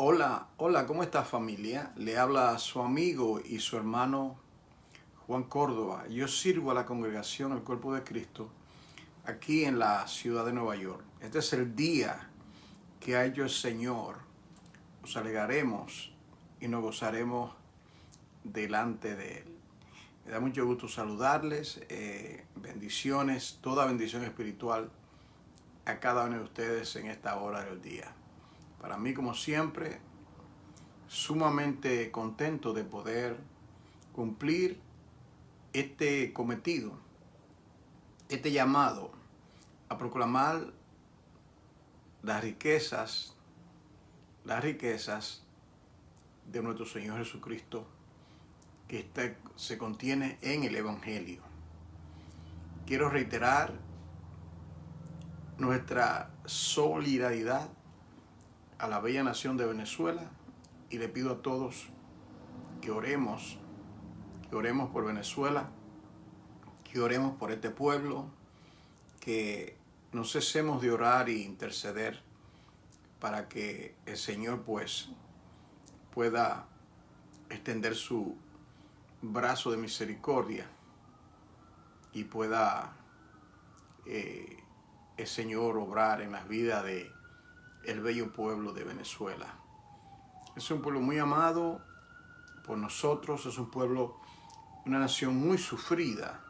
Hola, hola, ¿cómo está familia? Le habla su amigo y su hermano Juan Córdoba. Yo sirvo a la congregación, al Cuerpo de Cristo, aquí en la ciudad de Nueva York. Este es el día que ha hecho el Señor. Nos alegraremos y nos gozaremos delante de Él. Me da mucho gusto saludarles, bendiciones, toda bendición espiritual a cada uno de ustedes en esta hora del día. Para mí, como siempre, sumamente contento de poder cumplir este cometido, este llamado a proclamar las riquezas de nuestro Señor Jesucristo que se contiene en el Evangelio. Quiero reiterar nuestra solidaridad a la bella nación de Venezuela y le pido a todos que oremos por Venezuela, que oremos por este pueblo, que no cesemos de orar e interceder para que el Señor pues pueda extender su brazo de misericordia y pueda el Señor obrar en las vidas de el bello pueblo de Venezuela. Es un pueblo muy amado por nosotros, es un pueblo, una nación muy sufrida,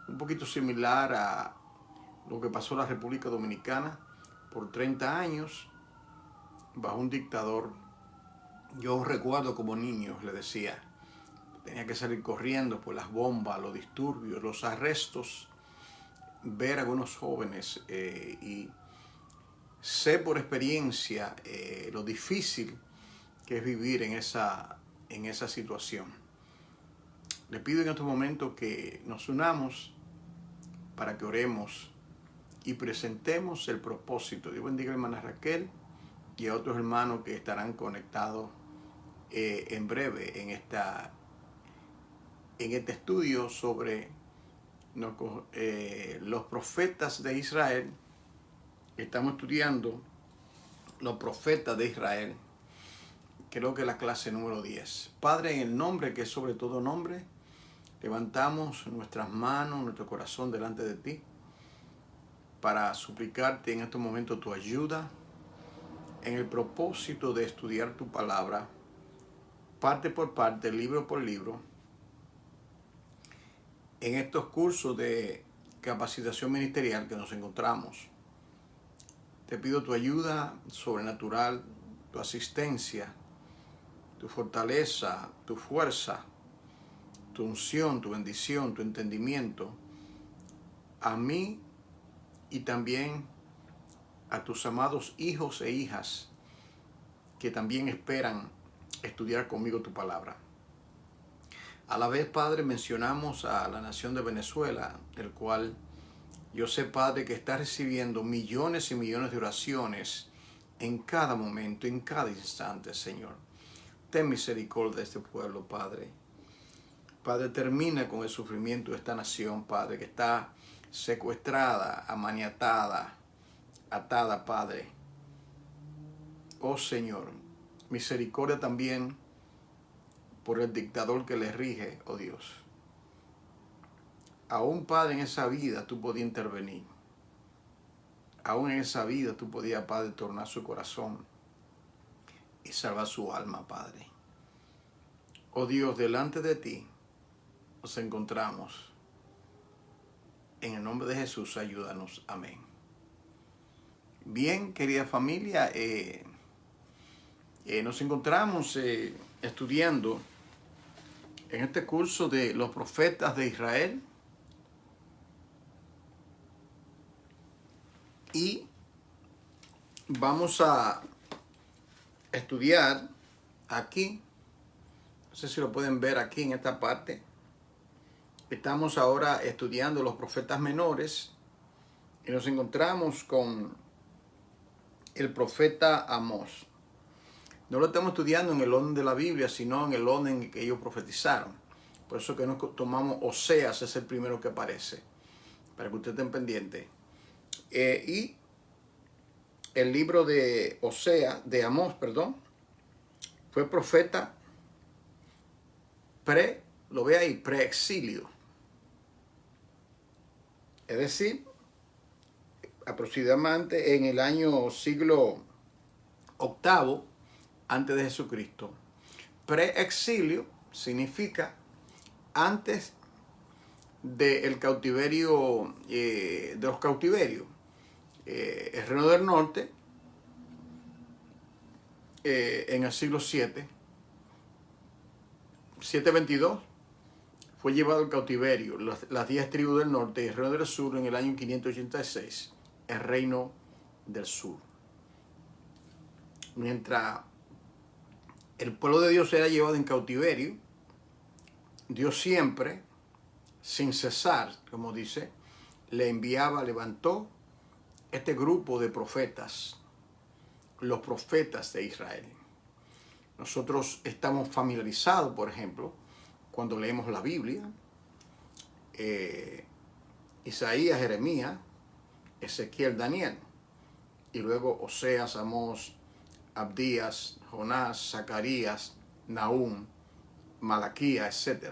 un poquito similar a lo que pasó en la República Dominicana por 30 años bajo un dictador. Yo recuerdo como niño, le decía, tenía que salir corriendo por las bombas, los disturbios, los arrestos, ver a algunos jóvenes y sé por experiencia lo difícil que es vivir en esa situación. Le pido en estos momentos que nos unamos para que oremos y presentemos el propósito. Dios bendiga a la hermana Raquel y a otros hermanos que estarán conectados en breve en este estudio sobre los profetas de Israel. Estamos estudiando los profetas de Israel. Creo que es la clase número 10. Padre, en el nombre que es sobre todo nombre, levantamos nuestras manos, nuestro corazón delante de ti para suplicarte en estos momentos tu ayuda en el propósito de estudiar tu palabra, parte por parte, libro por libro, en estos cursos de capacitación ministerial que nos encontramos. Te pido tu ayuda sobrenatural, tu asistencia, tu fortaleza, tu fuerza, tu unción, tu bendición, tu entendimiento, a mí y también a tus amados hijos e hijas que también esperan estudiar conmigo tu palabra. A la vez, Padre, mencionamos a la nación de Venezuela, el cual yo sé, Padre, que está recibiendo millones y millones de oraciones en cada momento, en cada instante, Señor. Ten misericordia de este pueblo, Padre. Padre, termina con el sufrimiento de esta nación, Padre, que está secuestrada, amaniatada, atada, Padre. Oh Señor, misericordia también por el dictador que le rige, oh Dios. Aún, Padre, en esa vida tú podías intervenir. Aún en esa vida tú podías, Padre, tornar su corazón y salvar su alma, Padre. Oh Dios, delante de ti nos encontramos. En el nombre de Jesús, ayúdanos. Amén. Bien, querida familia, nos encontramos estudiando en este curso de los profetas de Israel y vamos a estudiar aquí, no sé si lo pueden ver aquí en esta parte. Estamos ahora estudiando los profetas menores y nos encontramos con el profeta Amós. No lo estamos estudiando en el orden de la Biblia, sino en el orden en que ellos profetizaron. Por eso que nos tomamos Oseas, es el primero que aparece, para que ustedes estén pendientes. Y el libro de Oseas, de Amós, perdón, fue profeta lo ve ahí, preexilio. Es decir, aproximadamente en el año siglo VIII antes de Jesucristo. Preexilio significa antes del cautiverio, de los cautiverios. El Reino del Norte, en el siglo VII, 722, fue llevado al cautiverio, las 10 tribus del norte y el Reino del Sur en el año 586, el Reino del Sur. Mientras el pueblo de Dios era llevado en cautiverio, Dios siempre, sin cesar, como dice, le enviaba, levantó este grupo de profetas, los profetas de Israel. Nosotros estamos familiarizados, por ejemplo, cuando leemos la Biblia, Isaías, Jeremías, Ezequiel, Daniel, y luego Oseas, Amós, Abdías, Jonás, Zacarías, Nahum, Malaquías, etc.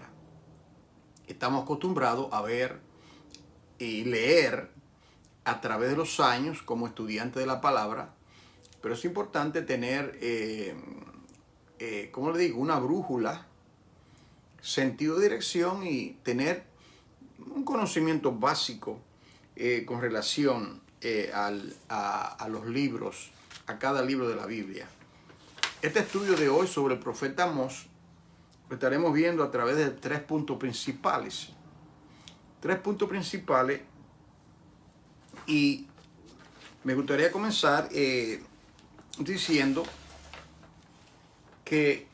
Estamos acostumbrados a ver y leer a través de los años como estudiante de la palabra, pero es importante tener, ¿cómo le digo?, una brújula, sentido de dirección y tener un conocimiento básico con relación a los libros, a cada libro de la Biblia. Este estudio de hoy sobre el profeta Amós lo estaremos viendo a través de 3 puntos principales. 3 puntos principales, y me gustaría comenzar diciendo que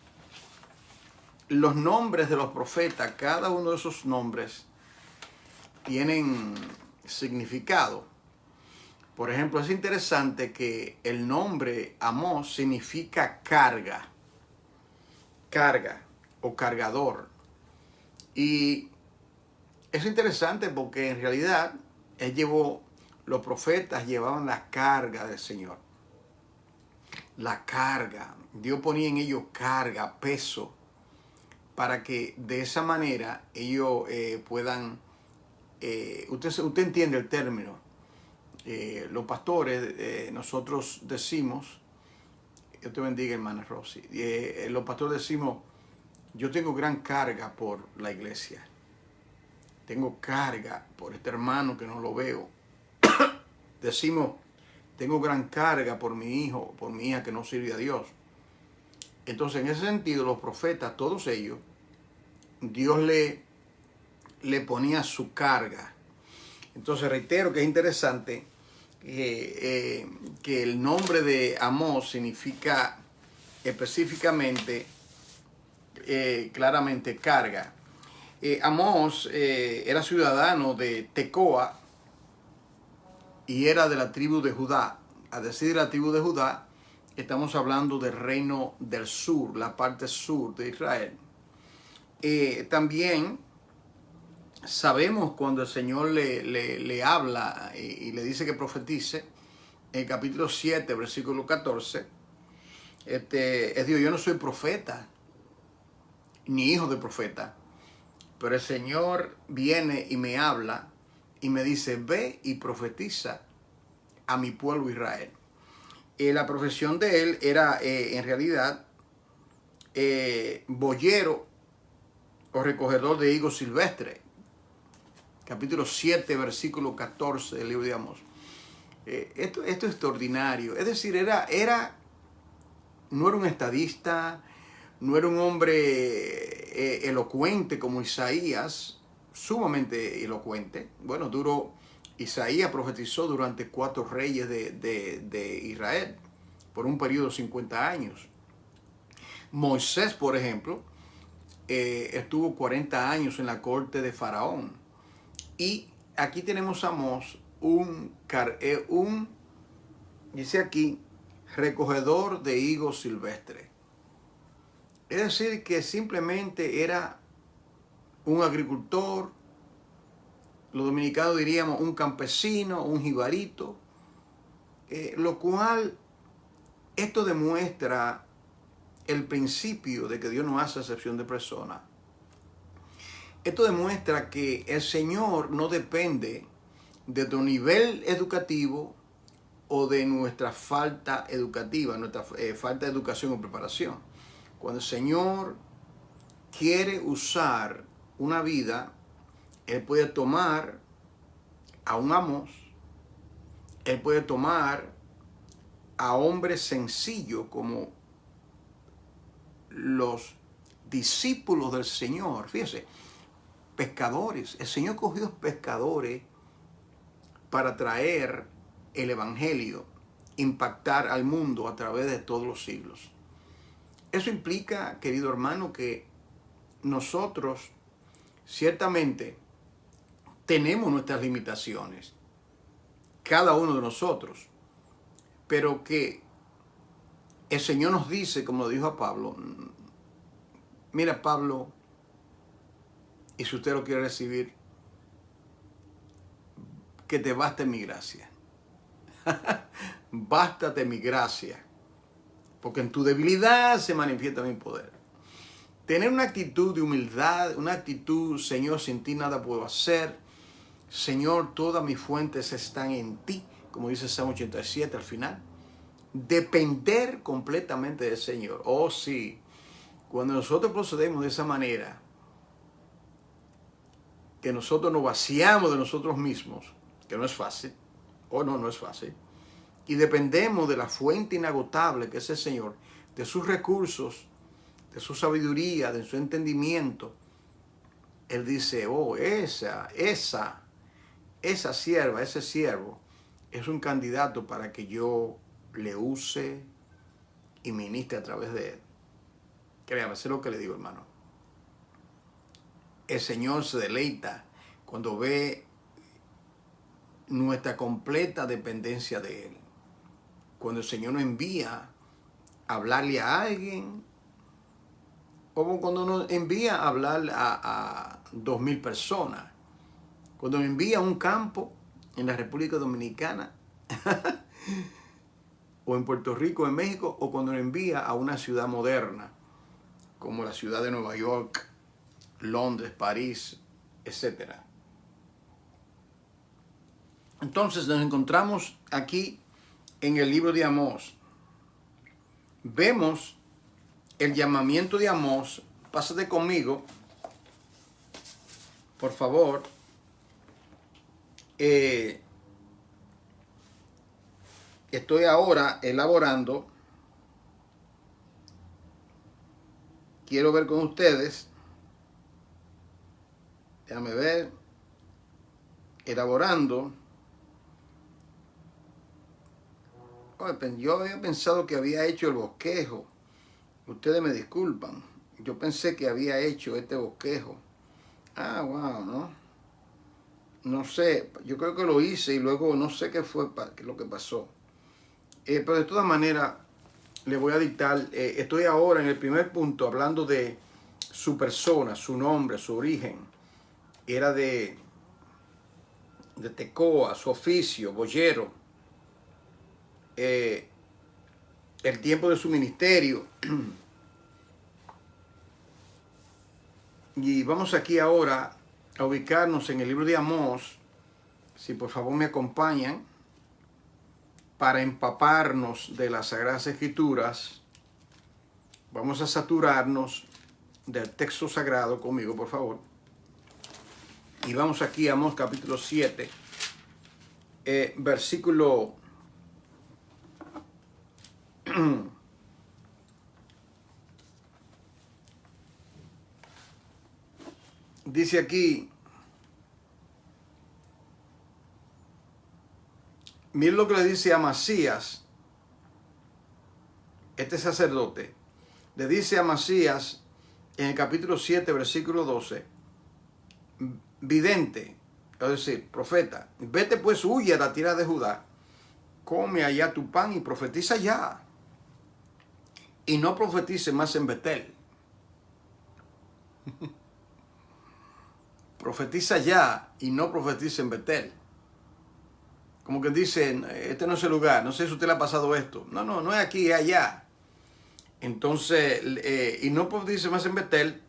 los nombres de los profetas, cada uno de esos nombres tienen significado. Por ejemplo, es interesante que el nombre Amós significa carga o cargador. Y es interesante porque en realidad los profetas llevaban la carga del Señor. La carga. Dios ponía en ellos carga, peso, para que de esa manera ellos puedan, usted entiende el término. Los pastores, nosotros decimos, Dios te bendiga, hermana Rosy, los pastores decimos, yo tengo gran carga por la iglesia, tengo carga por este hermano que no lo veo, decimos, tengo gran carga por mi hijo, por mi hija que no sirve a Dios. Entonces, en ese sentido, los profetas, todos ellos, Dios le ponía su carga. Entonces, reitero que es interesante que el nombre de Amós significa específicamente, claramente, carga. Amós era ciudadano de Tecoa y era de la tribu de Judá. A decir de la tribu de Judá, estamos hablando del reino del sur, la parte sur de Israel. También sabemos cuando el Señor le habla y le dice que profetice, en el capítulo 7, versículo 14, es Dios, yo no soy profeta, ni hijo de profeta, pero el Señor viene y me habla y me dice, ve y profetiza a mi pueblo Israel. La profesión de él era en realidad boyero o recogedor de higos silvestres. Capítulo 7, versículo 14 del libro de Amós. Esto es extraordinario. Es decir, no era un estadista, no era un hombre elocuente como Isaías, sumamente elocuente. Bueno, Isaías profetizó durante 4 reyes de Israel por un periodo de 50 años. Moisés, por ejemplo, estuvo 40 años en la corte de Faraón. Y aquí tenemos a Amós, dice aquí, recogedor de higos silvestres. Es decir, que simplemente era un agricultor, los dominicanos diríamos un campesino, un jibarito, lo cual esto demuestra el principio de que Dios no hace excepción de personas. Esto demuestra que el Señor no depende de tu nivel educativo o de nuestra falta educativa, nuestra falta de educación o preparación. Cuando el Señor quiere usar una vida, Él puede tomar a un Amós, Él puede tomar a hombres sencillos como los discípulos del Señor. Fíjese, pescadores. El Señor cogió pescadores para traer el Evangelio, impactar al mundo a través de todos los siglos. Eso implica, querido hermano, que nosotros ciertamente tenemos nuestras limitaciones, cada uno de nosotros, pero que el Señor nos dice, como lo dijo a Pablo, mira Pablo, y si usted lo quiere recibir, que te baste mi gracia. Bástate mi gracia, porque en tu debilidad se manifiesta mi poder. Tener una actitud de humildad, una actitud, Señor, sin ti nada puedo hacer. Señor, todas mis fuentes están en ti, como dice Salmo 87 al final. Depender completamente del Señor. Oh, sí. Cuando nosotros procedemos de esa manera, que nosotros nos vaciamos de nosotros mismos, que no es fácil, no es fácil, y dependemos de la fuente inagotable que es el Señor, de sus recursos, de su sabiduría, de su entendimiento, Él dice, oh, esa sierva, ese siervo, es un candidato para que yo le use y ministre a través de él. Créame, sé lo que le digo, hermano. El Señor se deleita cuando ve nuestra completa dependencia de Él. Cuando el Señor nos envía a hablarle a alguien, o cuando nos envía a hablar a 2,000 personas, cuando nos envía a un campo en la República Dominicana, o en Puerto Rico, en México, o cuando nos envía a una ciudad moderna, como la ciudad de Nueva York, Londres, París, etc. Entonces nos encontramos aquí en el libro de Amós. Vemos el llamamiento de Amós. Pásate conmigo, por favor. Estoy ahora elaborando. Quiero ver con ustedes. Déjame ver. Elaborando. Yo había pensado que había hecho el bosquejo. Ustedes me disculpan. Yo pensé que había hecho este bosquejo. Wow, ¿no? No sé. Yo creo que lo hice y luego no sé qué fue lo que pasó. Pero de todas maneras, le voy a dictar. Estoy ahora en el primer punto hablando de su persona, su nombre, su origen. Era de Tecoa, su oficio, boyero. El tiempo de su ministerio. Y vamos aquí ahora a ubicarnos en el libro de Amós. Si por favor me acompañan para empaparnos de las Sagradas Escrituras. Vamos a saturarnos del texto sagrado conmigo, por favor. Y vamos aquí a Amós capítulo 7, versículo dice aquí, miren lo que le dice a Amasías, este sacerdote. Le dice a Amasías en el capítulo 7, versículo 12, vidente, es decir, profeta, vete pues, huye a la tierra de Judá, come allá tu pan y profetiza allá, y no profetice más en Betel. Profetiza allá y no profetice en Betel. Como que dicen, este no es el lugar, no sé si a usted le ha pasado esto. No es aquí, es allá. Entonces, y no profetice más en Betel,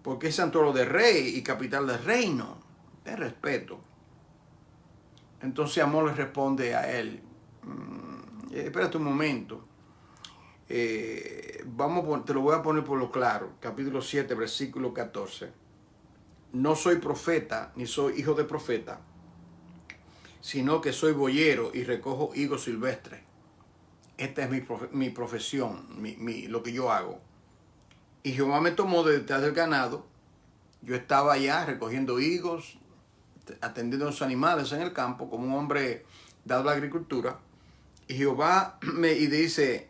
porque es santuario de rey y capital del reino. Ten respeto. Entonces Amós le responde a él, espérate un momento. Te lo voy a poner por lo claro. Capítulo 7, versículo 14. No soy profeta, ni soy hijo de profeta, sino que soy boyero y recojo higos silvestres. Esta es mi profesión, lo que yo hago. Y Jehová me tomó de detrás del ganado. Yo estaba allá recogiendo higos, atendiendo a los animales en el campo, como un hombre dado a la agricultura. Y Jehová me dice,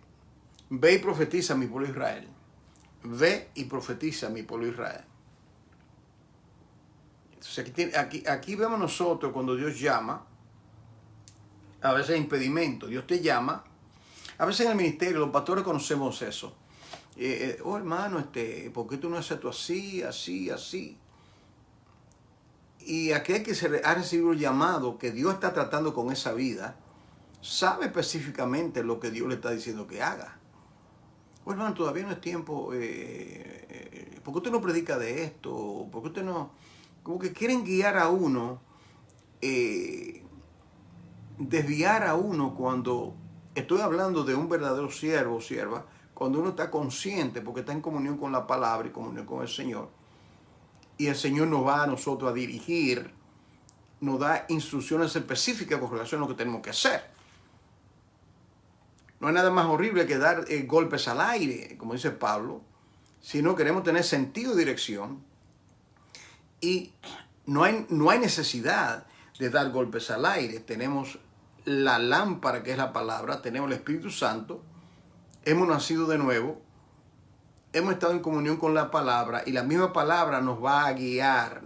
ve y profetiza a mi pueblo Israel. Ve y profetiza a mi pueblo Israel. Entonces aquí vemos nosotros cuando Dios llama, a veces impedimento, Dios te llama. A veces en el ministerio los pastores conocemos eso. Oh hermano, ¿por qué tú no haces esto así, así, así? Y aquel que ha recibido el llamado, que Dios está tratando con esa vida, sabe específicamente lo que Dios le está diciendo que haga. Oh hermano, todavía no es tiempo. ¿Por qué usted no predica de esto? ¿Por qué usted no...? Como que quieren guiar a uno, desviar a uno cuando estoy hablando de un verdadero siervo o sierva, cuando uno está consciente porque está en comunión con la palabra y comunión con el Señor. Y el Señor nos va a nosotros a dirigir, nos da instrucciones específicas con relación a lo que tenemos que hacer. No hay nada más horrible que dar golpes al aire, como dice Pablo, sino queremos tener sentido y dirección. Y no hay necesidad de dar golpes al aire. Tenemos la lámpara, que es la palabra, tenemos el Espíritu Santo, hemos nacido de nuevo, hemos estado en comunión con la palabra y la misma palabra nos va a guiar,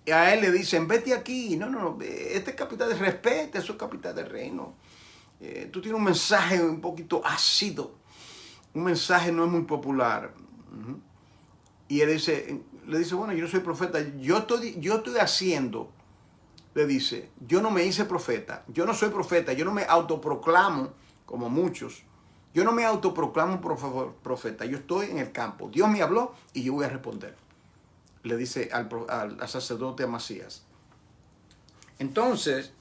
Y a él le dicen, vete aquí, no, este es capital de respeto, eso es capital del reino. Tú tienes un mensaje un poquito ácido, un mensaje no es muy popular. Y él le dice, bueno, yo no soy profeta, yo estoy haciendo, le dice, yo no me hice profeta, yo no soy profeta, yo no me autoproclamo como muchos. Yo no me autoproclamo profeta, yo estoy en el campo. Dios me habló y yo voy a responder. Le dice al sacerdote Amasías. Entonces,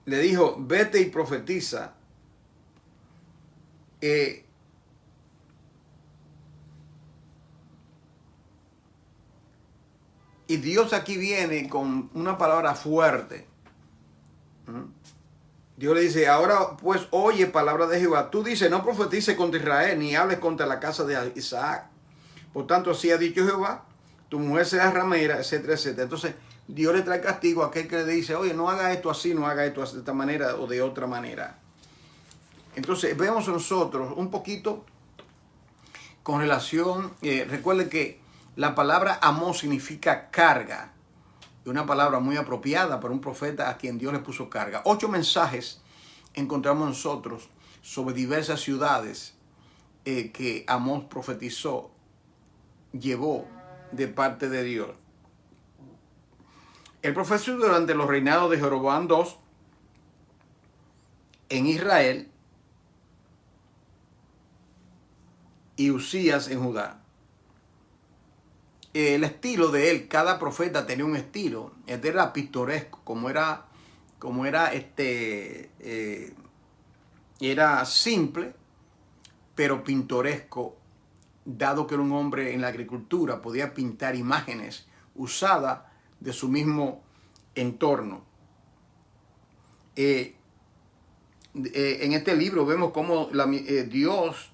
le dijo, vete y profetiza. Y Dios aquí viene con una palabra fuerte. Dios le dice, ahora pues oye palabra de Jehová. Tú dices, no profetices contra Israel, ni hables contra la casa de Isaac. Por tanto, así ha dicho Jehová, tu mujer será ramera, etcétera, etcétera. Entonces, Dios le trae castigo a aquel que le dice, oye, no haga esto así, no haga esto de esta manera o de otra manera. Entonces, vemos nosotros un poquito con relación, recuerden que la palabra Amós significa carga. Una palabra muy apropiada para un profeta a quien Dios le puso carga. 8 mensajes encontramos nosotros sobre diversas ciudades que Amós profetizó, llevó de parte de Dios. El profeta durante los reinados de Jeroboam II en Israel y Usías en Judá. El estilo de él, cada profeta tenía un estilo. Este era pintoresco, era simple, pero pintoresco, dado que era un hombre en la agricultura, podía pintar imágenes usadas de su mismo entorno. En este libro vemos cómo Dios,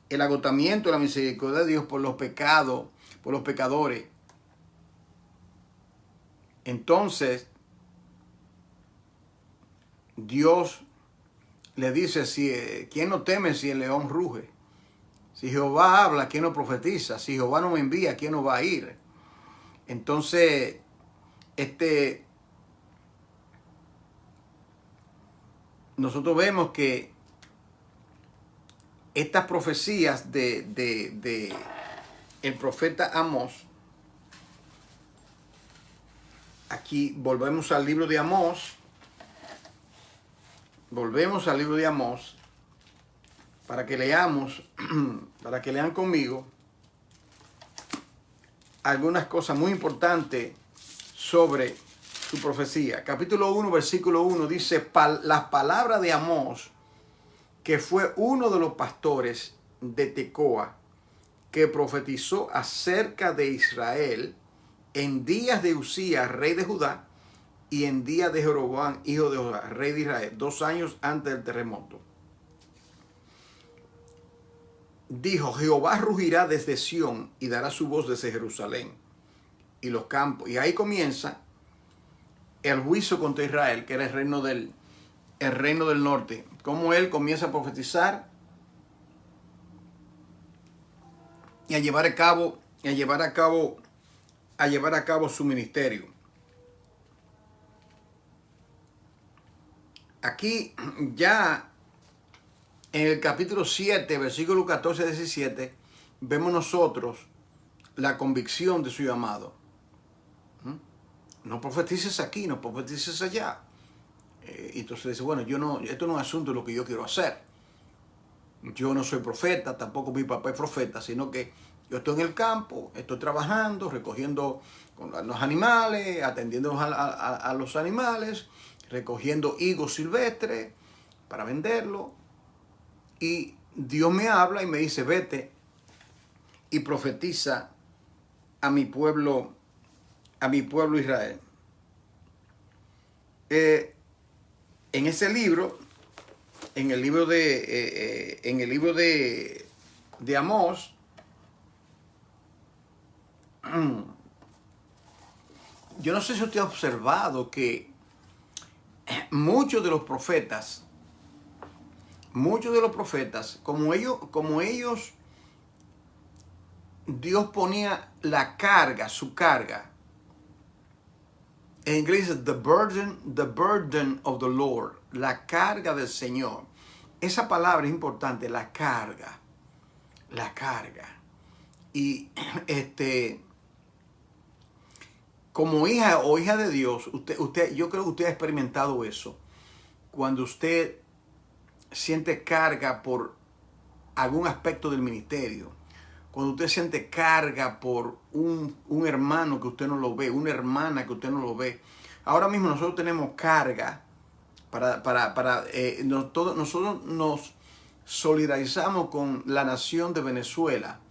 el agotamiento de la misericordia de Dios por los pecados, por los pecadores. Entonces, Dios le dice, ¿quién no teme si el león ruge? Si Jehová habla, ¿quién no profetiza? Si Jehová no me envía, ¿quién no va a ir? Entonces, nosotros vemos que estas profecías de el profeta Amós, aquí volvemos al libro de Amós, para que leamos, para que lean conmigo algunas cosas muy importantes sobre su profecía. Capítulo 1, versículo 1 dice, las palabras de Amós, que fue uno de los pastores de Tecoa, que profetizó acerca de Israel en días de Usías, rey de Judá, y en días de Jeroboam, hijo de Judá, rey de Israel, 2 años antes del terremoto. Dijo, Jehová rugirá desde Sión y dará su voz desde Jerusalén y los campos. Y ahí comienza el juicio contra Israel, que era el reino del norte. Cómo él comienza a profetizar y a llevar a cabo su ministerio. Aquí ya en el capítulo 7, versículo 14 y 17, vemos nosotros la convicción de su llamado. No profetices aquí, no profetices allá. Entonces dice, bueno, esto no es asunto de lo que yo quiero hacer. Yo no soy profeta, tampoco mi papá es profeta, sino que yo estoy en el campo, estoy trabajando, recogiendo con los animales, atendiendo a los animales, recogiendo higos silvestres para venderlo. Y Dios me habla y me dice, vete y profetiza a mi pueblo Israel. En ese libro, en el libro de Amós, yo no sé si usted ha observado que muchos de los profetas, como ellos, Dios ponía su carga. En inglés es the burden of the Lord, la carga del Señor. Esa palabra es importante, la carga. Y como hija o hija de Dios, yo creo que usted ha experimentado eso. Cuando usted siente carga por algún aspecto del ministerio, cuando usted siente carga por un hermano que usted no lo ve, una hermana que usted no lo ve. Ahora mismo nosotros tenemos carga nosotros nos solidarizamos con la nación de Venezuela.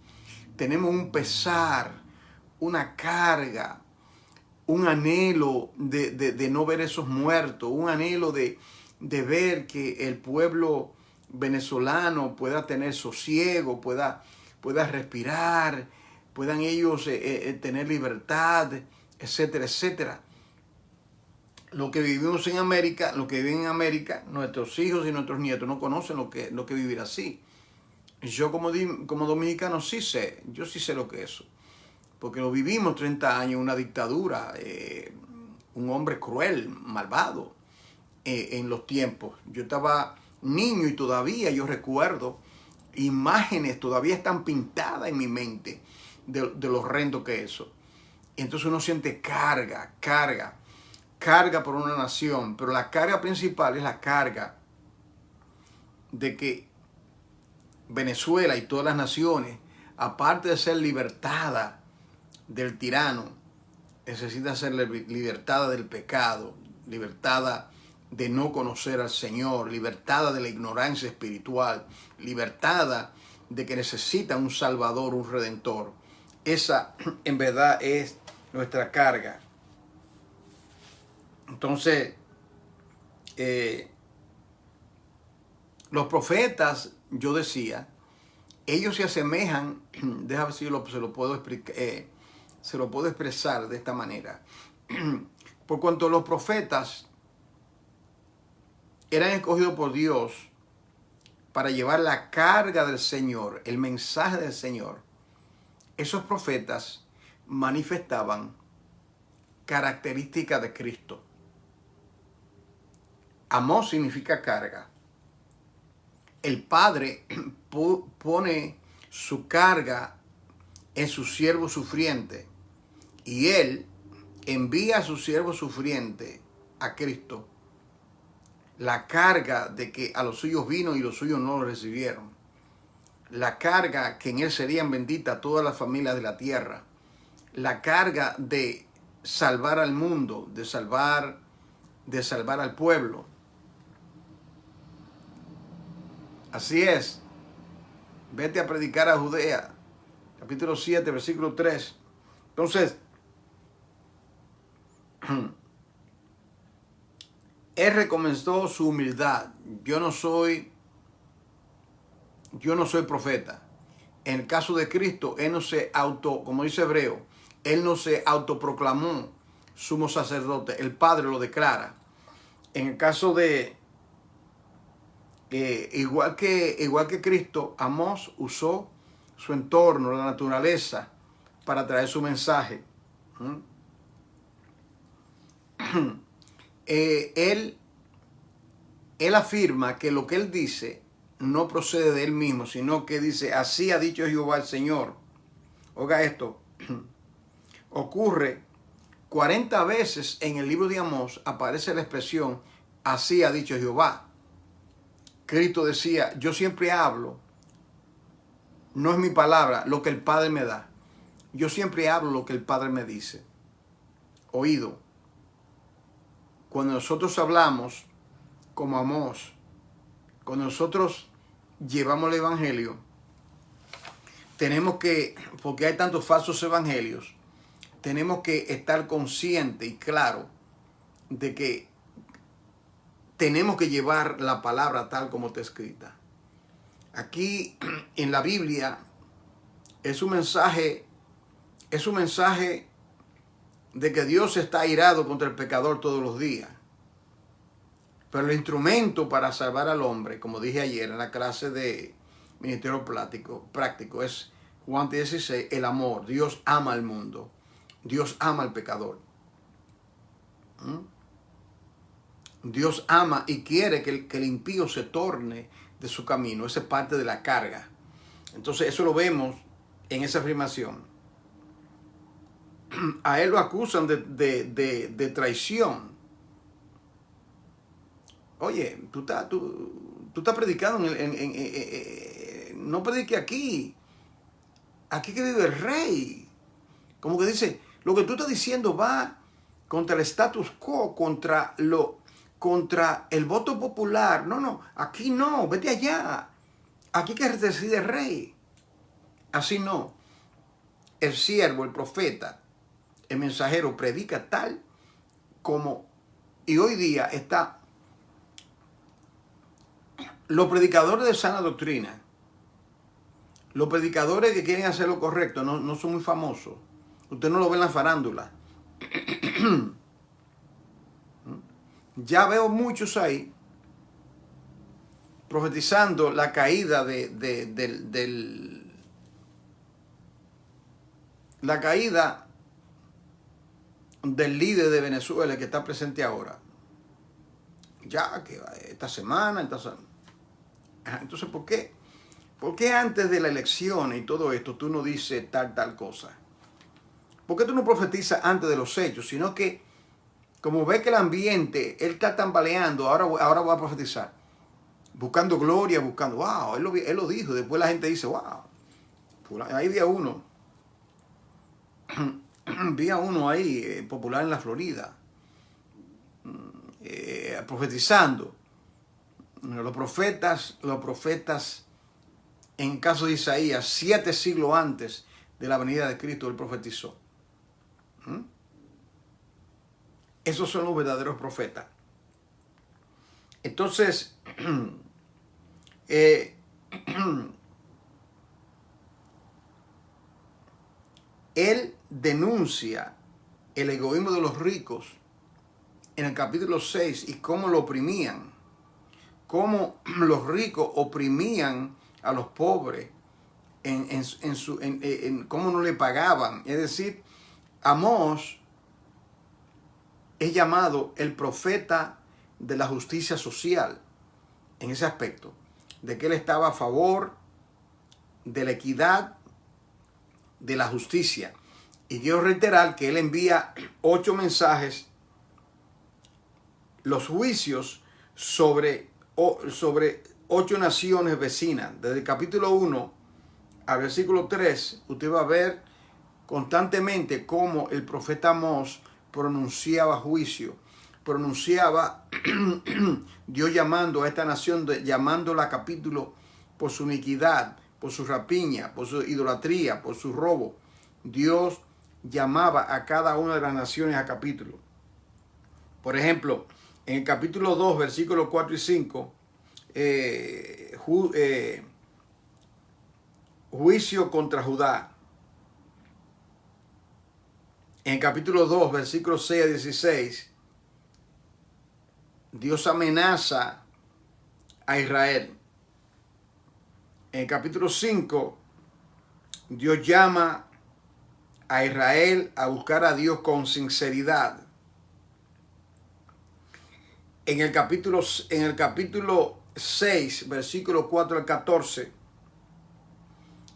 Tenemos un pesar, una carga, un anhelo de no ver esos muertos, un anhelo de ver que el pueblo venezolano pueda tener sosiego, pueda respirar, puedan ellos tener libertad, etcétera, etcétera. Lo que vivimos en América, lo que viven en América, nuestros hijos y nuestros nietos no conocen lo que vivir así. Yo como dominicano yo sí sé lo que es eso. Porque lo vivimos 30 años, una dictadura, un hombre cruel, malvado en los tiempos. Yo estaba niño y todavía yo recuerdo imágenes, todavía están pintadas en mi mente de lo horrendo que es eso. Entonces uno siente carga por una nación, pero la carga principal es la carga de que Venezuela y todas las naciones, aparte de ser libertada del tirano, necesita ser libertada del pecado, libertada de no conocer al Señor, libertada de la ignorancia espiritual, libertada de que necesita un Salvador, un Redentor. Esa en verdad es nuestra carga. Entonces, los profetas, yo decía, ellos se asemejan, déjame ver si se lo puedo explicar, se lo puedo expresar de esta manera. Por cuanto los profetas eran escogidos por Dios para llevar la carga del Señor, el mensaje del Señor, esos profetas manifestaban características de Cristo. Amós significa carga. El Padre pone su carga en su siervo sufriente y Él envía a su siervo sufriente, a Cristo, la carga de que a los suyos vino y los suyos no lo recibieron. la carga que en él serían benditas todas las familias de la tierra, la carga de salvar al mundo, de salvar al pueblo. Así es. Vete a predicar a Judea, capítulo 7, versículo 3. Entonces, él recomendó su humildad. Yo no soy profeta. En el caso de Cristo, él no se como dice Hebreo, él no se autoproclamó sumo sacerdote. El Padre lo declara. En el caso de igual que Cristo, Amós usó su entorno, la naturaleza, para traer su mensaje. Él afirma que lo que él dice no procede de él mismo, sino que dice, así ha dicho Jehová el Señor. Oiga esto, ocurre 40 veces en el libro de Amós, aparece la expresión, así ha dicho Jehová. Cristo decía, yo siempre hablo, no es mi palabra, lo que el Padre me da. Yo siempre hablo lo que el Padre me dice. Oído. Cuando nosotros hablamos como Amós, cuando nosotros llevamos el evangelio, tenemos que, porque hay tantos falsos evangelios, tenemos que estar conscientes y claro de que tenemos que llevar la palabra tal como está escrita. Aquí en la Biblia es un mensaje de que Dios está airado contra el pecador todos los días. Pero el instrumento para salvar al hombre, como dije ayer en la clase de Ministerio Práctico, es Juan 16, el amor. Dios ama al mundo. Dios ama al pecador. Dios ama y quiere que el impío se torne de su camino. Esa es parte de la carga. Entonces eso lo vemos en esa afirmación. A él lo acusan de traición. Oye, tú estás predicando, no predique aquí. Aquí que vive el rey. Como que dice, lo que tú estás diciendo va contra el status quo, contra el voto popular. No, aquí no, vete allá. Aquí que decide el rey. Así no. El siervo, el profeta, el mensajero predica tal como, y hoy día está, los predicadores de sana doctrina, los predicadores que quieren hacer lo correcto, no son muy famosos. Usted no lo ve en la farándula. Ya veo muchos ahí profetizando la caída la caída del líder de Venezuela que está presente ahora. Ya que esta semana. Entonces, ¿por qué? ¿Por qué antes de la elección y todo esto tú no dices tal cosa? ¿Por qué tú no profetizas antes de los hechos? Sino que, como ve que el ambiente, él está tambaleando, ahora voy a profetizar. Buscando gloria, buscando, wow, él lo dijo. Después la gente dice, wow. Ahí vi a uno. Vi a uno ahí, popular en la Florida, profetizando. Los profetas, en caso de Isaías, 7 siglos antes de la venida de Cristo, él profetizó. Esos son los verdaderos profetas. Entonces, él denuncia el egoísmo de los ricos en el capítulo 6 y cómo lo oprimían, cómo los ricos oprimían a los pobres, cómo no le pagaban. Es decir, Amós es llamado el profeta de la justicia social en ese aspecto, de que él estaba a favor de la equidad, de la justicia. Y quiero reiterar que él envía 8 mensajes, los juicios sobre 8 naciones vecinas. Desde el capítulo 1 al versículo 3, usted va a ver constantemente cómo el profeta Amós pronunciaba juicio, pronunciaba Dios llamando a esta nación, llamándola a capítulo por su iniquidad, por su rapiña, por su idolatría, por su robo. Dios llamaba a cada una de las naciones a capítulo. Por ejemplo, en el capítulo 2, versículos 4 y 5, juicio contra Judá. En el capítulo 2, versículos 6 a 16, Dios amenaza a Israel. En el capítulo 5, Dios llama a Israel a buscar a Dios con sinceridad. En el capítulo 6, versículos 4 al 14,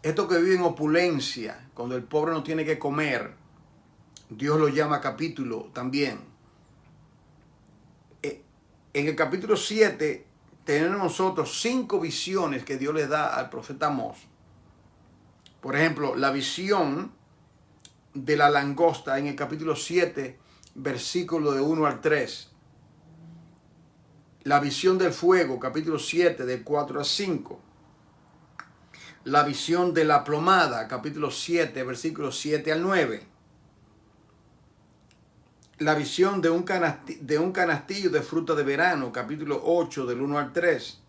esto que vive en opulencia, cuando el pobre no tiene que comer, Dios lo llama capítulo también. En el capítulo 7 tenemos nosotros 5 visiones que Dios le da al profeta Amós. Por ejemplo, la visión de la langosta en el capítulo 7, versículo de 1 al 3. La visión del fuego, capítulo 7, de 4 a 5. La visión de la plomada, capítulo 7, versículos 7 al 9. La visión de un canastillo de fruta de verano, capítulo 8, del 1 al 3.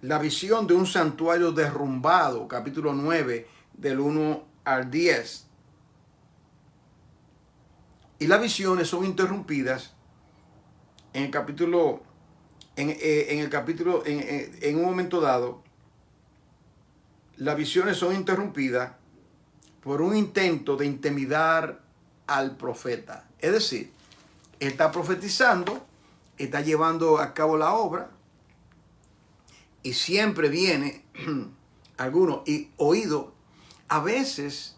La visión de un santuario derrumbado, capítulo 9, del 1 al 10. Y las visiones son interrumpidas en el capítulo, en un momento dado. Las visiones son interrumpidas por un intento de intimidar al profeta. Es decir, está profetizando, está llevando a cabo la obra, y siempre viene alguno y oído. A veces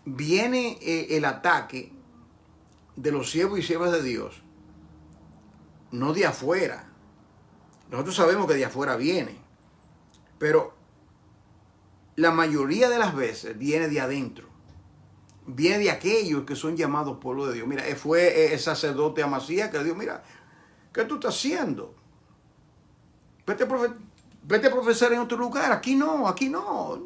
viene el ataque de los siervos y siervas de Dios, no de afuera. Nosotros sabemos que de afuera viene, pero la mayoría de las veces viene de adentro. Viene de aquellos que son llamados pueblo de Dios. Mira, fue el sacerdote Amasías que le dijo, mira, ¿qué tú estás haciendo? Vete a profesar en otro lugar. Aquí no, aquí no.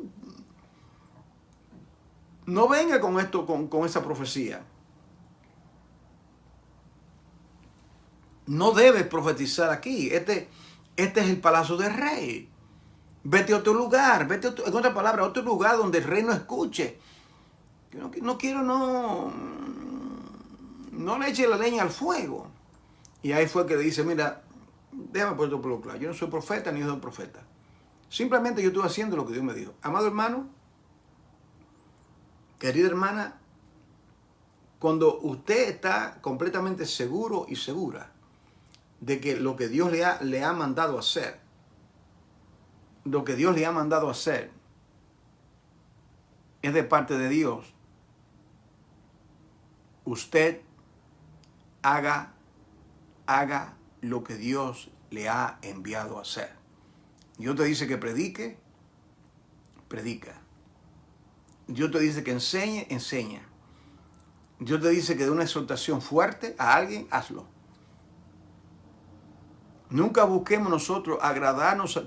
No venga con esto, con esa profecía. No debes profetizar aquí. Este es el palacio del rey. Vete a otro lugar. En otras palabras, a otro lugar donde el rey no escuche. No le eche la leña al fuego. Y ahí fue que le dice, mira, déjame poner por lo claro. Yo no soy profeta ni soy profeta. Simplemente yo estoy haciendo lo que Dios me dijo. Amado hermano, querida hermana, cuando usted está completamente seguro y segura de que lo que Dios le ha mandado hacer, lo que Dios le ha mandado hacer es de parte de Dios, usted haga lo que Dios le ha enviado a hacer. Dios te dice que predique, predica. Dios te dice que enseñe, enseña. Dios te dice que dé una exhortación fuerte a alguien, hazlo. Nunca busquemos nosotros agradarnos,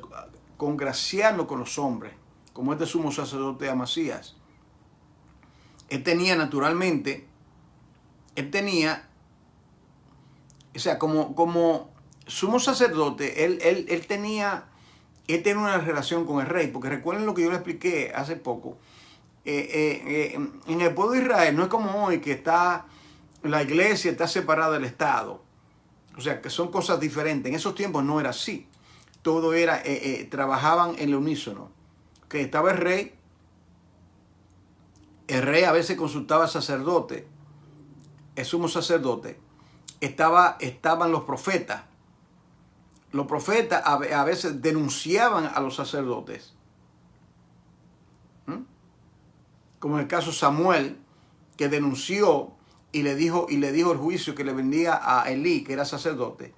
congraciarnos con los hombres, como este sumo sacerdote Amasías. Él tenía, o sea, como sumo sacerdote, él tenía una relación con el rey, porque recuerden lo que yo le expliqué hace poco. En el pueblo de Israel no es como hoy, que la iglesia está separada del Estado. O sea, que son cosas diferentes. En esos tiempos no era así. Todo era, trabajaban en el unísono. Que estaba el rey a veces consultaba al sacerdote, el sumo sacerdote. Estaban los profetas. Los profetas a veces denunciaban a los sacerdotes. Como en el caso Samuel, que denunció y le dijo el juicio que le vendía a Elí, que era sacerdote.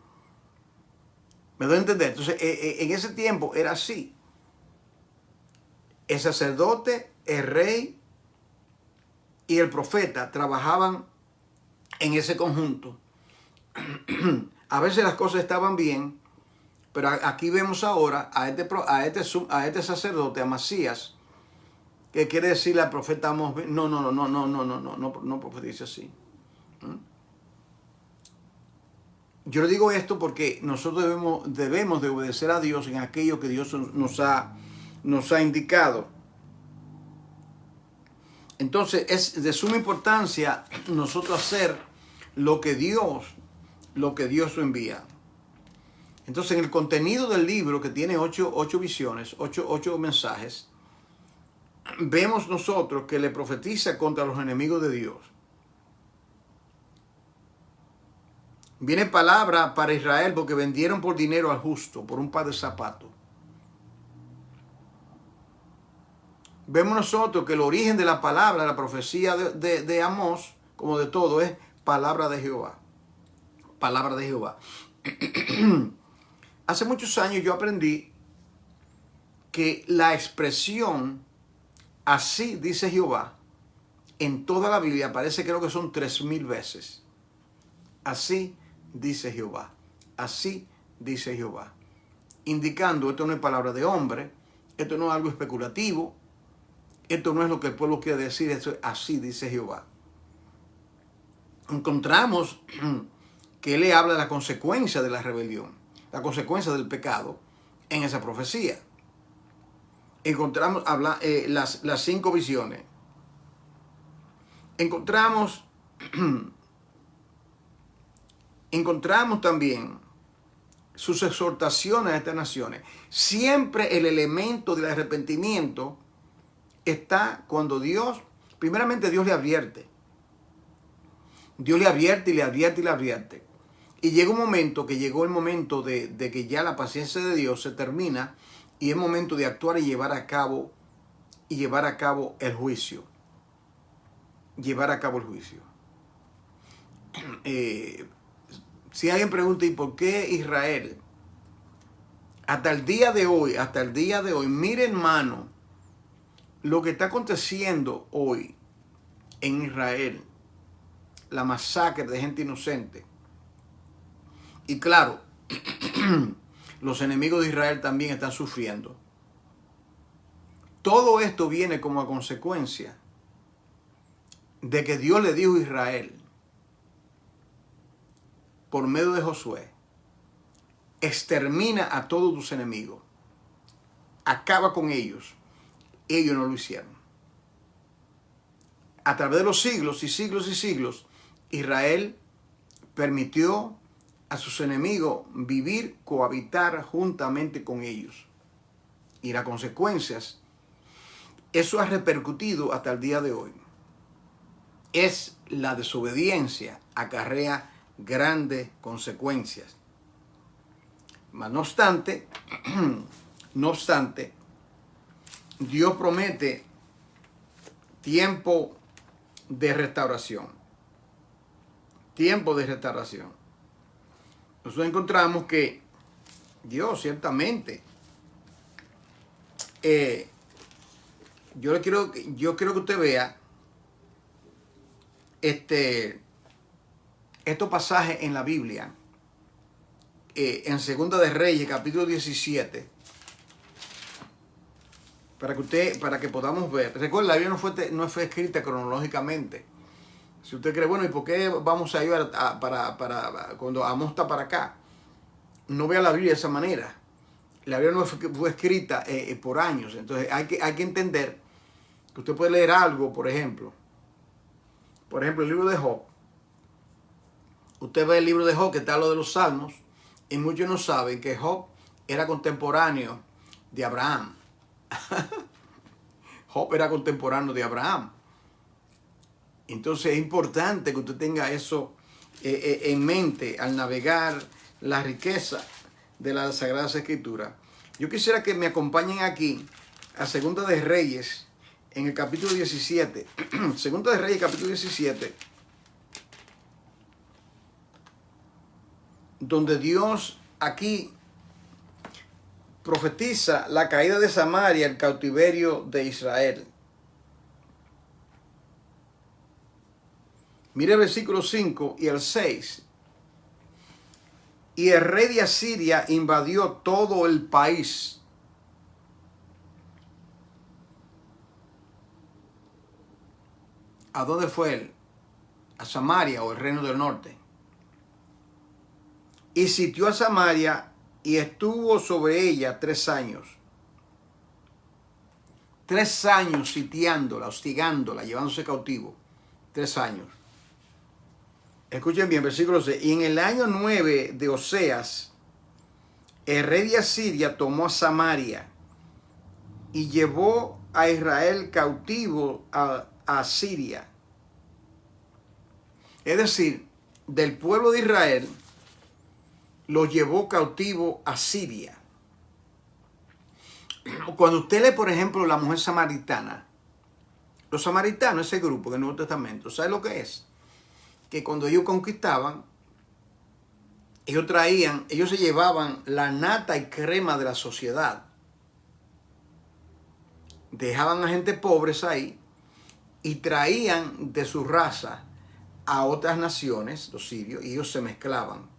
¿Me doy a entender? Entonces, en ese tiempo era así. El sacerdote, el rey y el profeta trabajaban en ese conjunto. A veces las cosas estaban bien, pero aquí vemos ahora a este sacerdote, a Amasías, que quiere decirle al profeta Amós, no profetice así. Yo le digo esto porque nosotros debemos de obedecer a Dios en aquello que Dios nos ha indicado. Entonces es de suma importancia nosotros hacer lo que Dios envía. Entonces en el contenido del libro, que tiene 8 visiones, 8 mensajes, vemos nosotros que le profetiza contra los enemigos de Dios. Viene palabra para Israel porque vendieron por dinero al justo, por un par de zapatos. Vemos nosotros que el origen de la palabra, la profecía de Amós, como de todo, es palabra de Jehová. Palabra de Jehová. Hace muchos años yo aprendí que la expresión así dice Jehová en toda la Biblia aparece, creo que son 3000 veces. Así dice Jehová. Así dice Jehová. Indicando, esto no es palabra de hombre, esto no es algo especulativo, esto no es lo que el pueblo quiere decir, esto es así dice Jehová. Encontramos que él le habla de la consecuencia de la rebelión, la consecuencia del pecado en esa profecía. Encontramos las 5 visiones. Encontramos también sus exhortaciones a estas naciones. Siempre el elemento del arrepentimiento está cuando primeramente Dios le advierte. Dios le advierte y le advierte y le advierte. Y llegó el momento de que ya la paciencia de Dios se termina y es momento de actuar y llevar a cabo el juicio. Llevar a cabo el juicio. Si alguien pregunta, ¿y por qué Israel? Hasta el día de hoy, mire hermano, lo que está aconteciendo hoy en Israel, la masacre de gente inocente. Y claro, los enemigos de Israel también están sufriendo. Todo esto viene como a consecuencia de que Dios le dijo a Israel, por medio de Josué, extermina a todos tus enemigos, acaba con ellos. Ellos no lo hicieron. A través de los siglos y siglos y siglos, Israel permitió a sus enemigos vivir, cohabitar juntamente con ellos. Y las consecuencias, eso ha repercutido hasta el día de hoy. Es la desobediencia, acarrea grandes consecuencias. Mas no obstante, Dios promete tiempo de restauración. Tiempo de restauración. Nosotros encontramos que Dios ciertamente, yo quiero que usted vea estos pasajes en la Biblia, en Segunda de Reyes, capítulo 17, para que podamos ver. Recuerda, la Biblia no fue escrita cronológicamente. Si usted cree, bueno, ¿y por qué vamos a ir cuando Amós está para acá? No vea la Biblia de esa manera. La Biblia no fue escrita por años. Entonces hay que entender que usted puede leer algo, por ejemplo, el libro de Job. Usted ve el libro de Job, que está lo de los Salmos, y muchos no saben que Job era contemporáneo de Abraham. Job era contemporáneo de Abraham. Entonces es importante que usted tenga eso en mente al navegar la riqueza de las Sagradas Escrituras. Yo quisiera que me acompañen aquí a Segunda de Reyes, en el capítulo 17. Segunda de Reyes, capítulo 17. Donde Dios aquí profetiza la caída de Samaria, el cautiverio de Israel. Mire el versículo 5 y el 6. Y el rey de Asiria invadió todo el país. ¿A dónde fue él? A Samaria, o el reino del norte. Y sitió a Samaria y estuvo sobre ella 3 años. 3 años sitiándola, hostigándola, llevándose cautivo. 3 años. Escuchen bien, versículo 6. Y en el año 9 de Oseas, el rey de Asiria tomó a Samaria y llevó a Israel cautivo a Asiria. Es decir, del pueblo de Israel lo llevó cautivo a Siria. Cuando usted lee, por ejemplo, la mujer samaritana, los samaritanos, ese grupo del Nuevo Testamento, ¿sabe lo que es? Que cuando ellos conquistaban, ellos se llevaban la nata y crema de la sociedad. Dejaban a gente pobres ahí y traían de su raza a otras naciones, los sirios, y ellos se mezclaban.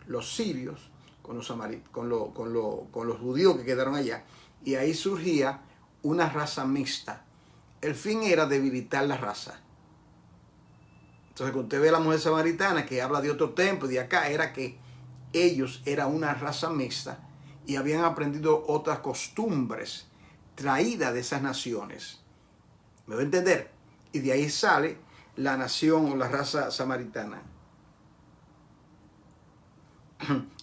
Los sirios con los judíos que quedaron allá, y ahí surgía una raza mixta. El fin era debilitar la raza. Entonces, cuando usted ve a la mujer samaritana que habla de otro templo, de acá, era que ellos eran una raza mixta y habían aprendido otras costumbres traídas de esas naciones. ¿Me va a entender? Y de ahí sale la nación o la raza samaritana.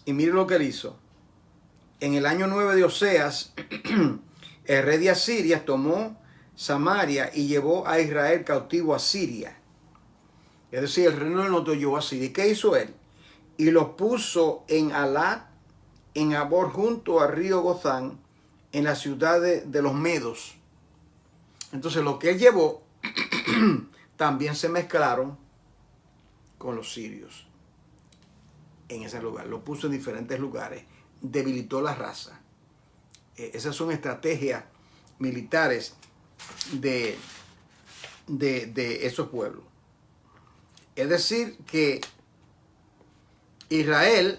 Y miren lo que él hizo. En el año 9 de Oseas, el rey de Asiria tomó Samaria y llevó a Israel cautivo a Siria. Es decir, el reino del norte llevó a Siria. ¿Y qué hizo él? Y los puso en Alat, en Abor, junto al río Gozán, en las ciudades de los Medos. Entonces, lo que él llevó también se mezclaron con los sirios en ese lugar. Lo puso en diferentes lugares. Debilitó la raza. Esas son estrategias militares de esos pueblos. Es decir, que Israel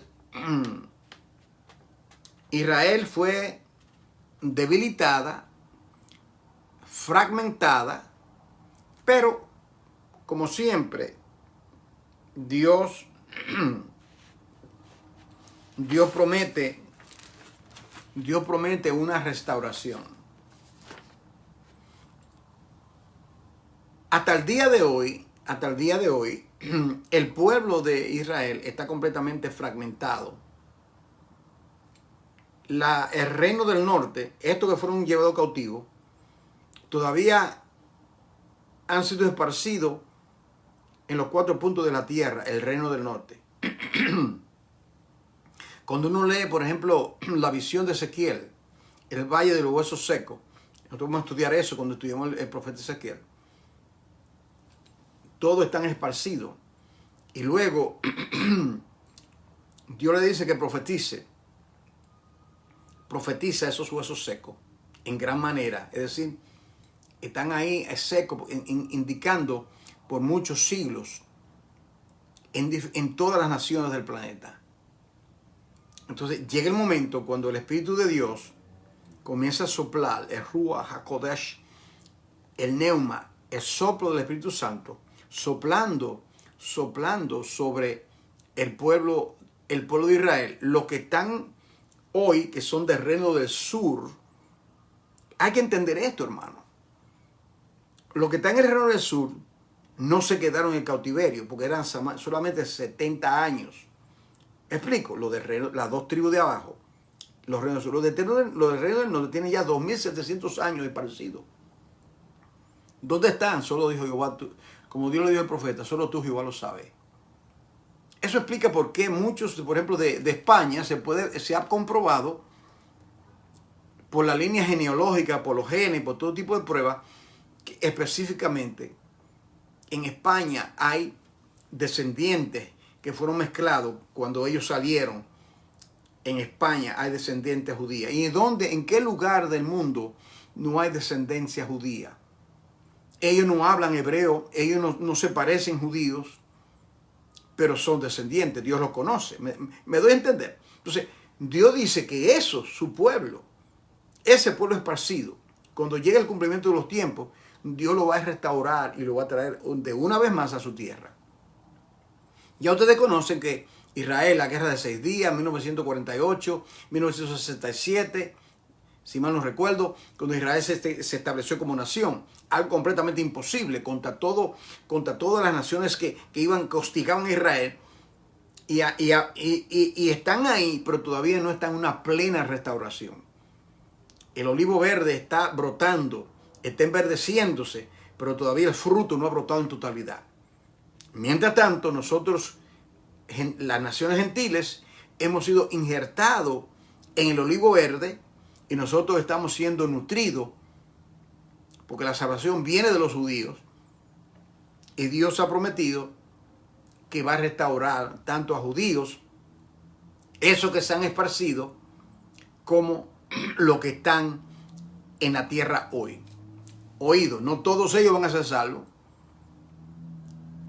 fue debilitada, fragmentada, pero como siempre, Dios promete una restauración. Hasta el día de hoy, el pueblo de Israel está completamente fragmentado. El reino del norte, estos que fueron llevados cautivos, todavía han sido esparcidos en los 4 puntos de la tierra, el reino del norte. Cuando uno lee, por ejemplo, la visión de Ezequiel, el valle de los huesos secos, nosotros vamos a estudiar eso cuando estudiamos el profeta Ezequiel. Todos están esparcidos. Y luego, Dios le dice que profetiza esos huesos secos en gran manera. Es decir, están ahí secos, indicando por muchos siglos en todas las naciones del planeta. Entonces llega el momento cuando el Espíritu de Dios comienza a soplar, el Ruach HaKodesh, el Neuma, el soplo del Espíritu Santo, soplando sobre el pueblo de Israel. Los que están hoy, que son del reino del sur, hay que entender esto, hermano. Los que están en el reino del sur no se quedaron en el cautiverio, porque eran solamente 70 años. Explico, las 2 tribus de abajo, los reinos del sur, los del reino del norte tienen ya 2700 años de parecido. ¿Dónde están? Solo dijo Jehová, como Dios le dijo al profeta, solo tú, Jehová, lo sabes. Eso explica por qué muchos, por ejemplo, de España, se ha comprobado por la línea genealógica, por los genes, por todo tipo de pruebas, que específicamente en España hay descendientes que fueron mezclados cuando ellos salieron en España hay descendencia judía? ¿Y en qué lugar del mundo no hay descendencia judía? Ellos no hablan hebreo, ellos no se parecen judíos, pero son descendientes, Dios los conoce. ¿Me doy a entender? Entonces, Dios dice que eso, su pueblo, ese pueblo esparcido, cuando llegue el cumplimiento de los tiempos, Dios lo va a restaurar y lo va a traer de una vez más a su tierra. Ya ustedes conocen que Israel, la guerra de 6 días, 1948, 1967, si mal no recuerdo, cuando Israel se estableció como nación, algo completamente imposible contra todas las naciones que hostigaban a Israel, y están ahí, pero todavía no están en una plena restauración. El olivo verde está brotando, está enverdeciéndose, pero todavía el fruto no ha brotado en totalidad. Mientras tanto, nosotros, las naciones gentiles, hemos sido injertados en el olivo verde y nosotros estamos siendo nutridos porque la salvación viene de los judíos y Dios ha prometido que va a restaurar tanto a judíos, esos que se han esparcido, como los que están en la tierra hoy. Oído, no todos ellos van a ser salvos.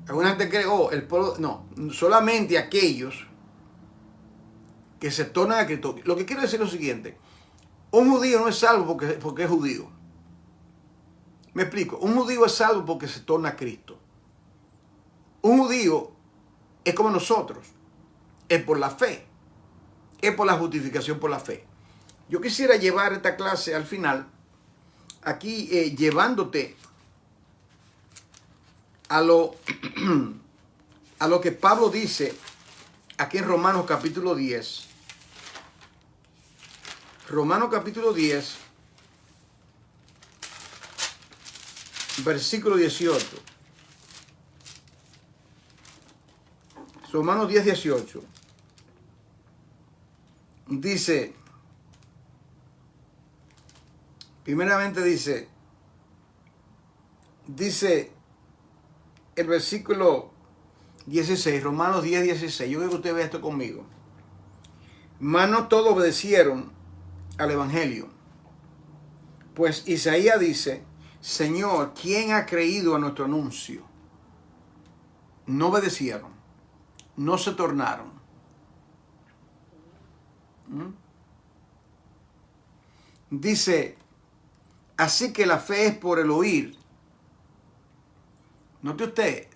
Alguna gente cree, el pueblo, no, solamente aquellos que se tornan a Cristo. Lo que quiero decir es lo siguiente: un judío no es salvo porque es judío. Me explico, un judío es salvo porque se torna a Cristo. Un judío es como nosotros, es por la fe, es por la justificación por la fe. Yo quisiera llevar esta clase al final, aquí llevándote a lo que Pablo dice aquí en Romanos capítulo 10. Romanos capítulo 10, versículo 18. Romanos 10, 18. Primeramente dice el versículo 16, Romanos 10, 16. Yo quiero que usted vea esto conmigo. Mas no todos obedecieron al evangelio. Pues Isaías dice: Señor, ¿quién ha creído a nuestro anuncio? No obedecieron, no se tornaron. Dice: así que la fe es por el oír. Note usted,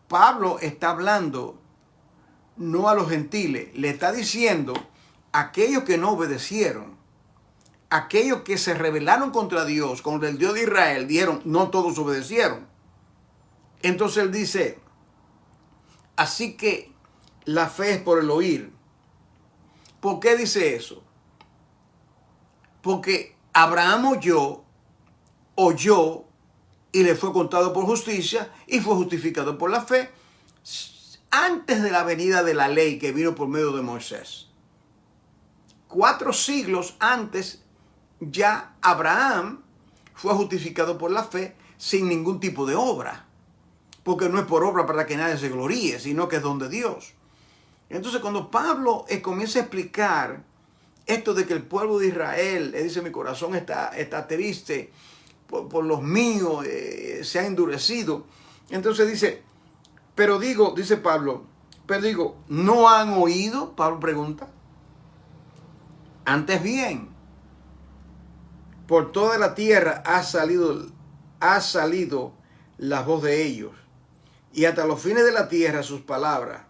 Pablo está hablando no a los gentiles, le está diciendo a aquellos que no obedecieron, aquellos que se rebelaron contra Dios, contra el Dios de Israel, dijeron, no todos obedecieron. Entonces él dice: así que la fe es por el oír. ¿Por qué dice eso? Porque Abraham oyó y le fue contado por justicia y fue justificado por la fe antes de la venida de la ley que vino por medio de Moisés. 4 siglos antes ya Abraham fue justificado por la fe sin ningún tipo de obra, porque no es por obra para que nadie se gloríe, sino que es don de Dios. Entonces cuando Pablo comienza a explicar esto de que el pueblo de Israel, él dice: mi corazón está triste por los míos, se ha endurecido. Entonces dice, dice Pablo, ¿no han oído? Pablo pregunta. Antes bien, por toda la tierra ha salido la voz de ellos, y hasta los fines de la tierra sus palabras.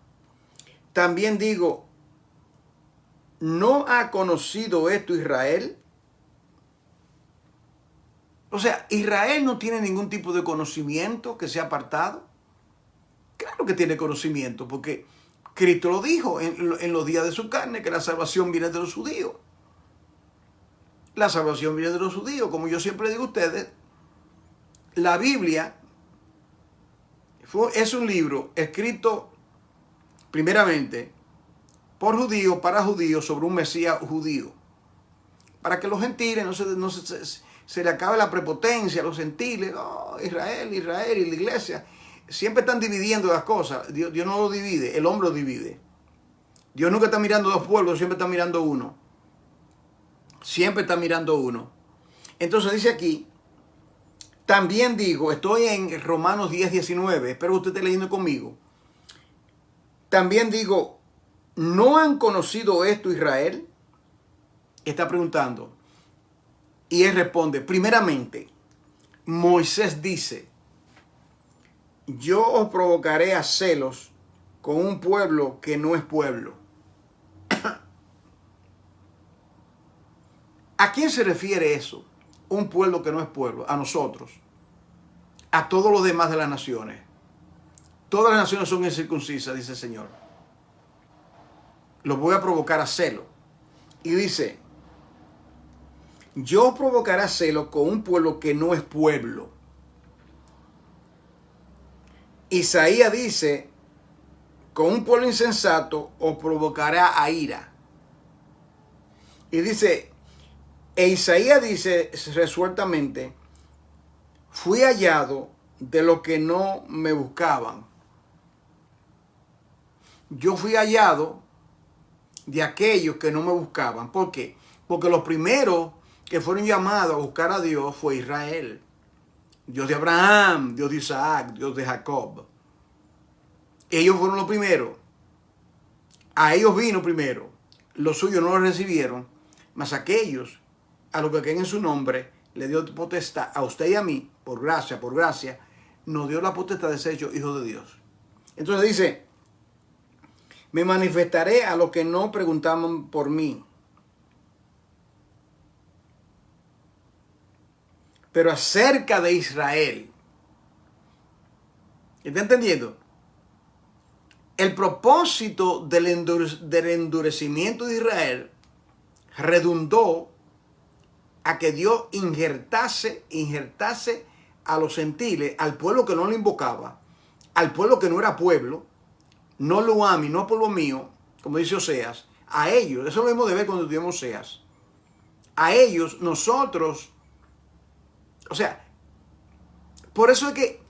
También digo, ¿no ha conocido esto Israel? O sea, Israel no tiene ningún tipo de conocimiento que sea apartado. Claro que tiene conocimiento, porque Cristo lo dijo en los días de su carne, que la salvación viene de los judíos. La salvación viene de los judíos. Como yo siempre digo a ustedes, la Biblia es un libro escrito primeramente por judíos, para judíos, sobre un Mesías judío, para que los gentiles se le acabe la prepotencia a los gentiles. Israel, y la iglesia siempre están dividiendo las cosas. Dios no lo divide, el hombre lo divide. Dios nunca está mirando dos pueblos, siempre está mirando uno. Siempre está mirando uno. Entonces dice aquí, también digo, estoy en Romanos 10, 19, espero que usted esté leyendo conmigo. También digo, ¿no han conocido esto Israel? Está preguntando. Y él responde, primeramente, Moisés dice, yo os provocaré a celos con un pueblo que no es pueblo. ¿A quién se refiere eso? Un pueblo que no es pueblo. A nosotros. A todos los demás de las naciones. Todas las naciones son incircuncisas, dice el Señor. Los voy a provocar a celo. Y dice, yo provocaré a celo con un pueblo que no es pueblo. Isaías dice, con un pueblo insensato os provocará a ira. Y dice, Isaías dice resueltamente, fui hallado de los que no me buscaban. Yo fui hallado de aquellos que no me buscaban. ¿Por qué? Porque los primeros que fueron llamados a buscar a Dios fue Israel. Dios de Abraham, Dios de Isaac, Dios de Jacob. Ellos fueron los primeros. A ellos vino primero. Los suyos no los recibieron. Mas aquellos a los que creen en su nombre le dio potestad a usted y a mí, por gracia, nos dio la potestad de ser hechos hijos de Dios. Entonces dice, me manifestaré a los que no preguntaban por mí. Pero acerca de Israel, ¿está entendiendo? El propósito del endurecimiento de Israel redundó a que Dios injertase a los gentiles, al pueblo que no lo invocaba, al pueblo que no era pueblo, no lo ami, no pueblo mío, como dice Oseas, a ellos, eso lo hemos de ver cuando estudiamos Oseas, a ellos nosotros, o sea, por eso es que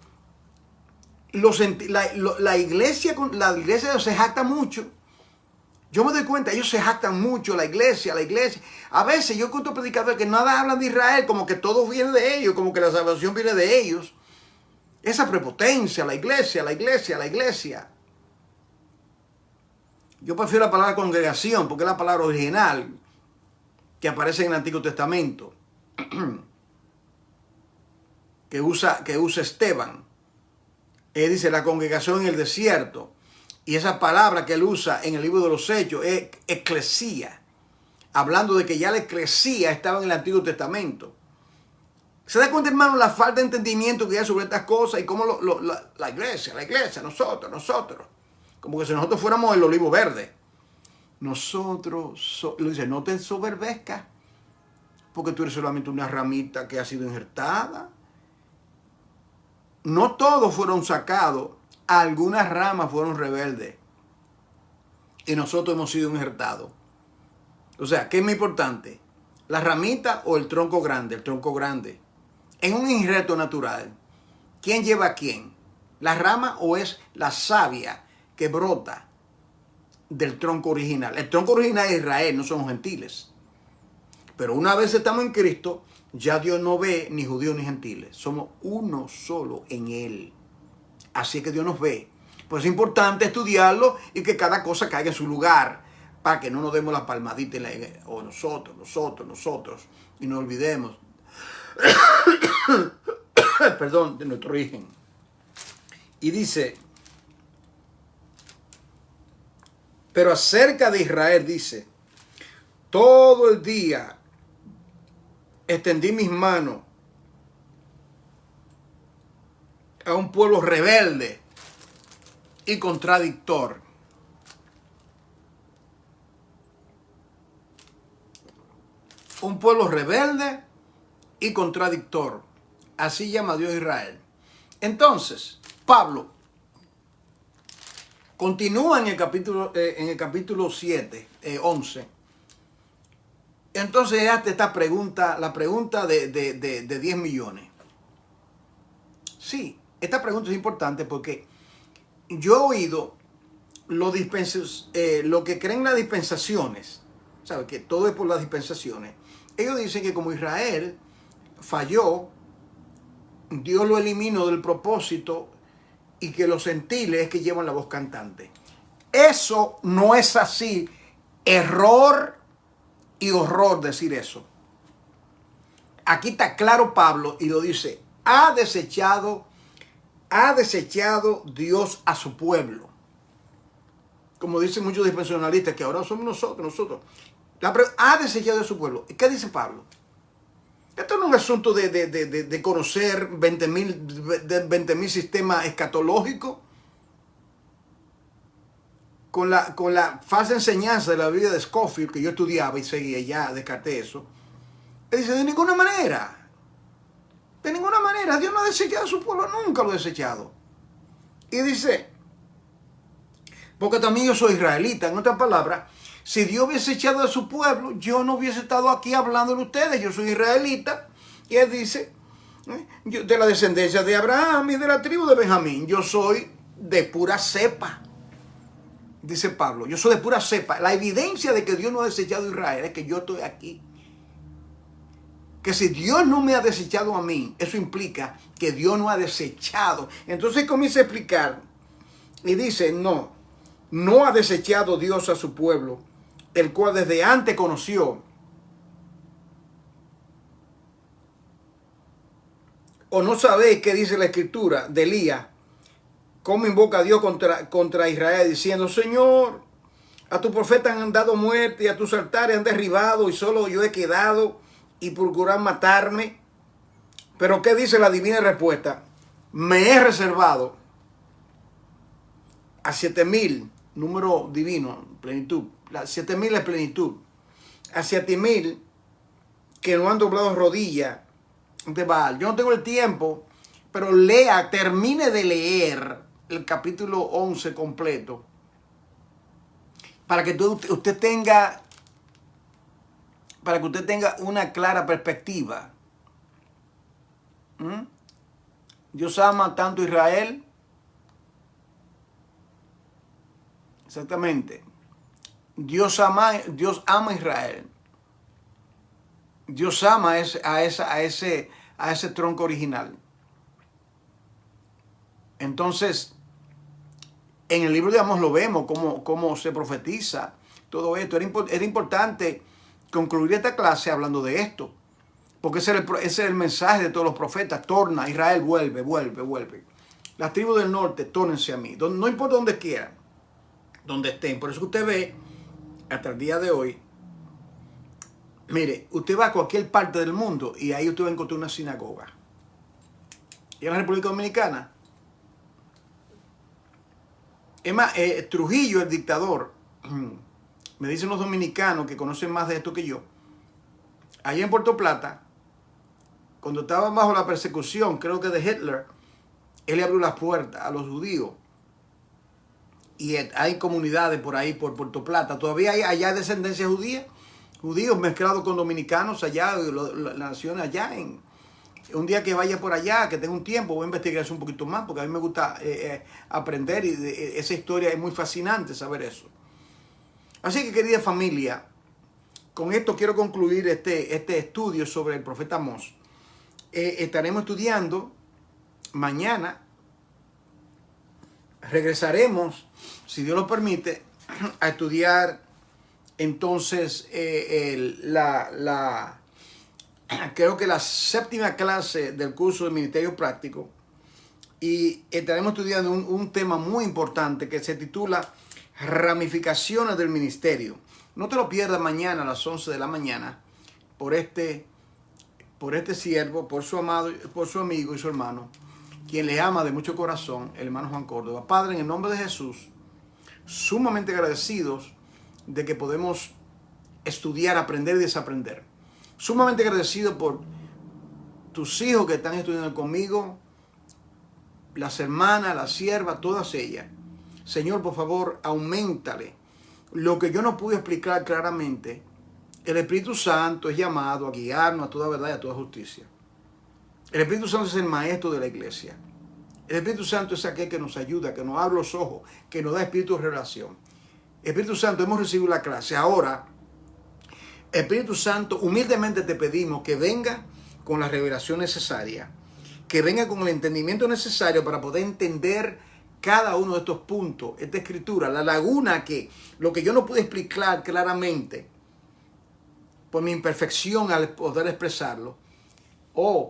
la iglesia se jacta mucho. Yo me doy cuenta, ellos se jactan mucho, la iglesia. A veces yo escucho predicadores que nada hablan de Israel, como que todo viene de ellos, como que la salvación viene de ellos. Esa prepotencia, la iglesia. Yo prefiero la palabra congregación, porque es la palabra original que aparece en el Antiguo Testamento, que usa Esteban. Él dice la congregación en el desierto. Y esa palabra que él usa en el libro de los Hechos es eclesía, hablando de que ya la eclesía estaba en el Antiguo Testamento. ¿Se da cuenta, hermano, la falta de entendimiento que hay sobre estas cosas y cómo la iglesia, nosotros, como que si nosotros fuéramos el olivo verde? Nosotros, lo dice, no te ensoberbezcas, porque tú eres solamente una ramita que ha sido injertada. No todos fueron sacados. Algunas ramas fueron rebeldes y nosotros hemos sido injertados. O sea, ¿qué es más importante? ¿La ramita o el tronco grande? El tronco grande. En un injerto natural, ¿quién lleva a quién? ¿La rama o es la savia que brota del tronco original? El tronco original es Israel, no son los gentiles. Pero una vez estamos en Cristo, ya Dios no ve ni judíos ni gentiles. Somos uno solo en Él. Así que Dios nos ve. Pues es importante estudiarlo y que cada cosa caiga en su lugar para que no nos demos la palmadita o nosotros, y no olvidemos, perdón, de nuestro origen. Y dice, pero acerca de Israel dice, todo el día extendí mis manos a un pueblo rebelde y contradictor. Un pueblo rebelde y contradictor. Así llama Dios a Israel. Entonces, Pablo continúa en el capítulo 7, 11. Entonces hace esta pregunta, la pregunta de 10 millones. Sí. Esta pregunta es importante porque yo he oído lo que creen las dispensaciones, ¿sabe? Que todo es por las dispensaciones. Ellos dicen que como Israel falló, Dios lo eliminó del propósito y que los gentiles es que llevan la voz cantante. Eso no es así. Error y horror decir eso. Aquí está claro Pablo y lo dice: ha desechado Dios a su pueblo. Como dicen muchos dispensacionalistas, que ahora somos nosotros. Ha desechado a su pueblo. ¿Y qué dice Pablo? Esto no es un asunto de conocer 20,000 sistemas escatológicos. Con la falsa enseñanza de la Biblia de Scofield, que yo estudiaba y seguía, ya descarté eso. Él dice: de ninguna manera. De ninguna manera. Dios no ha desechado a su pueblo, nunca lo ha desechado. Y dice, porque también yo soy israelita. En otras palabras, si Dios hubiese echado a su pueblo, yo no hubiese estado aquí hablando de ustedes. Yo soy israelita. Y él dice, yo de la descendencia de Abraham y de la tribu de Benjamín. Yo soy de pura cepa. Dice Pablo, yo soy de pura cepa. La evidencia de que Dios no ha desechado a Israel es que yo estoy aquí. Que si Dios no me ha desechado a mí, eso implica que Dios no ha desechado. Entonces comienza a explicar y dice, no ha desechado Dios a su pueblo, el cual desde antes conoció. ¿O no sabéis qué dice la escritura de Elías? ¿Cómo invoca a Dios contra Israel diciendo, Señor, a tus profetas han dado muerte y a tus altares han derribado y solo yo he quedado y procuran matarme? Pero ¿qué dice la divina respuesta? Me he reservado a 7,000, número divino, plenitud. 7,000 es plenitud. A 7,000 que no han doblado rodilla de Baal. Yo no tengo el tiempo, pero termine de leer el capítulo 11 completo para que usted tenga una clara perspectiva. Dios ama tanto a Israel. Exactamente. Dios ama a Israel. Dios ama a ese tronco original. Entonces, en el libro de Amós lo vemos cómo se profetiza todo esto. Era importante concluir esta clase hablando de esto, porque ese es el mensaje de todos los profetas. Torna, Israel, vuelve. Las tribus del norte, tórnense a mí. No importa donde quieran, donde estén. Por eso que usted ve, hasta el día de hoy, mire, usted va a cualquier parte del mundo y ahí usted va a encontrar una sinagoga. Y en la República Dominicana, es más, Trujillo, el dictador, me dicen los dominicanos que conocen más de esto que yo, allá en Puerto Plata, cuando estaba bajo la persecución, creo que de Hitler, él le abrió las puertas a los judíos. Y hay comunidades por ahí, por Puerto Plata. Todavía hay allá descendencia judía, judíos mezclados con dominicanos allá, las naciones allá. Un día que vaya por allá, que tenga un tiempo, voy a investigar eso un poquito más, porque a mí me gusta aprender y esa historia es muy fascinante saber eso. Así que, querida familia, con esto quiero concluir este estudio sobre el profeta Amós. Estaremos estudiando mañana. Regresaremos, si Dios lo permite, a estudiar entonces creo que la 7ª clase del curso de Ministerio Práctico, y estaremos estudiando un tema muy importante que se titula Ramificaciones del Ministerio. No te lo pierdas mañana a las 11 de la mañana por este siervo, por su amado, por su amigo y su hermano, quien le ama de mucho corazón, el hermano Juan Córdoba. Padre, en el nombre de Jesús, sumamente agradecidos de que podemos estudiar, aprender y desaprender. Sumamente agradecido por tus hijos que están estudiando conmigo, las hermanas, las siervas, todas ellas. Señor, por favor, auméntale lo que yo no pude explicar claramente. El Espíritu Santo es llamado a guiarnos a toda verdad y a toda justicia. El Espíritu Santo es el maestro de la iglesia. El Espíritu Santo es aquel que nos ayuda, que nos abre los ojos, que nos da espíritu de revelación. Espíritu Santo, hemos recibido la clase. Ahora, Espíritu Santo, humildemente te pedimos que venga con la revelación necesaria, que venga con el entendimiento necesario para poder entender cada uno de estos puntos, esta escritura, la laguna que, lo que yo no pude explicar claramente por mi imperfección al poder expresarlo.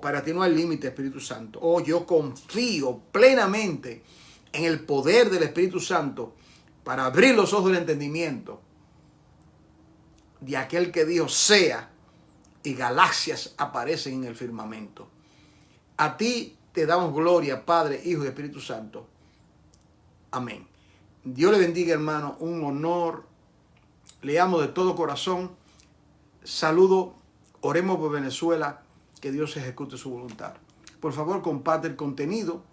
Para ti no hay límite, Espíritu Santo. Yo confío plenamente en el poder del Espíritu Santo para abrir los ojos del entendimiento de aquel que dijo sea, y galaxias aparecen en el firmamento. A ti te damos gloria, Padre, Hijo y Espíritu Santo. Amén. Dios le bendiga, hermano. Un honor. Le amo de todo corazón. Saludo. Oremos por Venezuela. Que Dios ejecute su voluntad. Por favor, comparte el contenido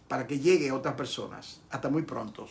para que llegue a otras personas. Hasta muy pronto.